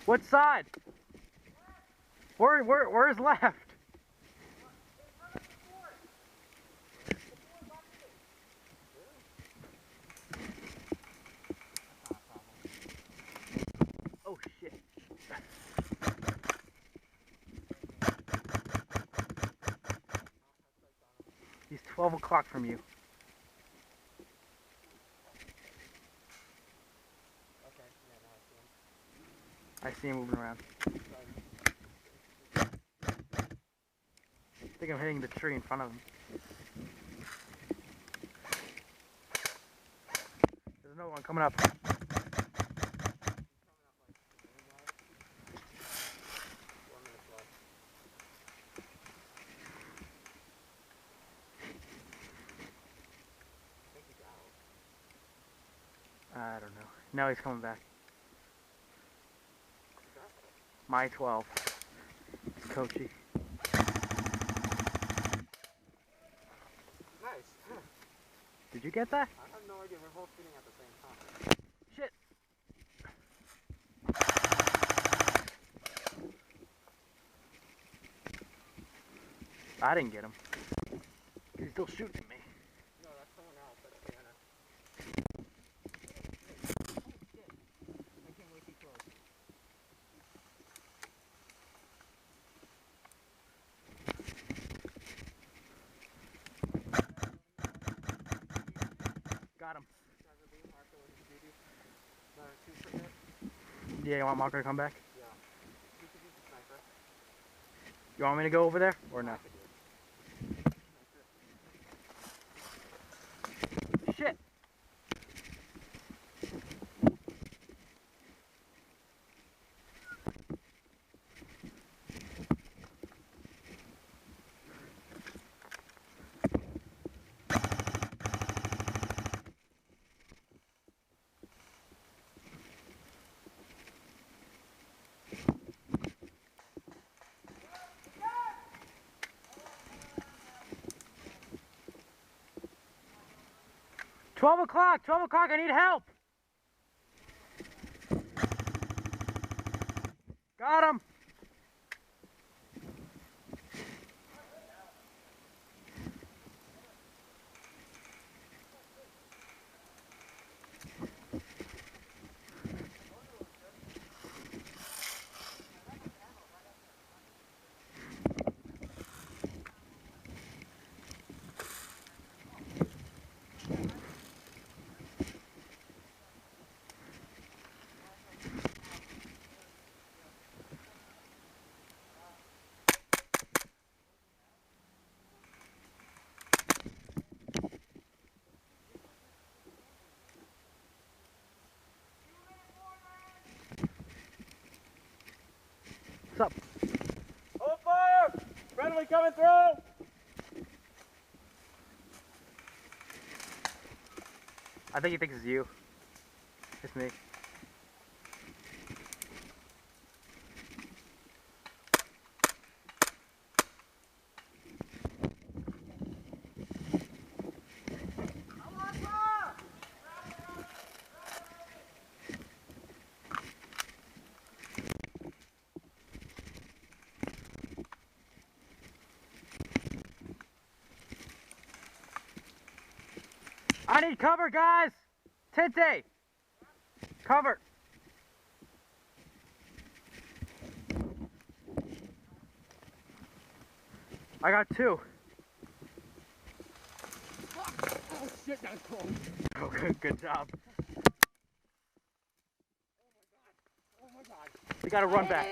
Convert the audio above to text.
What side? Where's left? Oh shit. He's 12 o'clock from you. I see him moving around. I think I'm hitting the tree in front of him. There's another one coming up. I don't know. Now he's coming back. My 12. It's Coachy. Nice. Did you get that? I have no idea. We're both shooting at the same time. Shit. I didn't get him. He's still shooting at me. No, that's someone else. That's Sienna. Oh shit. I came way too close. Got him. No, Yeah, you want Marco to come back? yeah. You could use the sniper. You want me to go over there or no? Shit. $12 o'clock, I need help. Got him. What's up? Hold fire! Friendly coming through! I think he thinks it's you. It's me. I need cover, guys! Tente! Cover! I got 2. Oh shit, that's cold. Oh, good job. Oh my god. We gotta run back.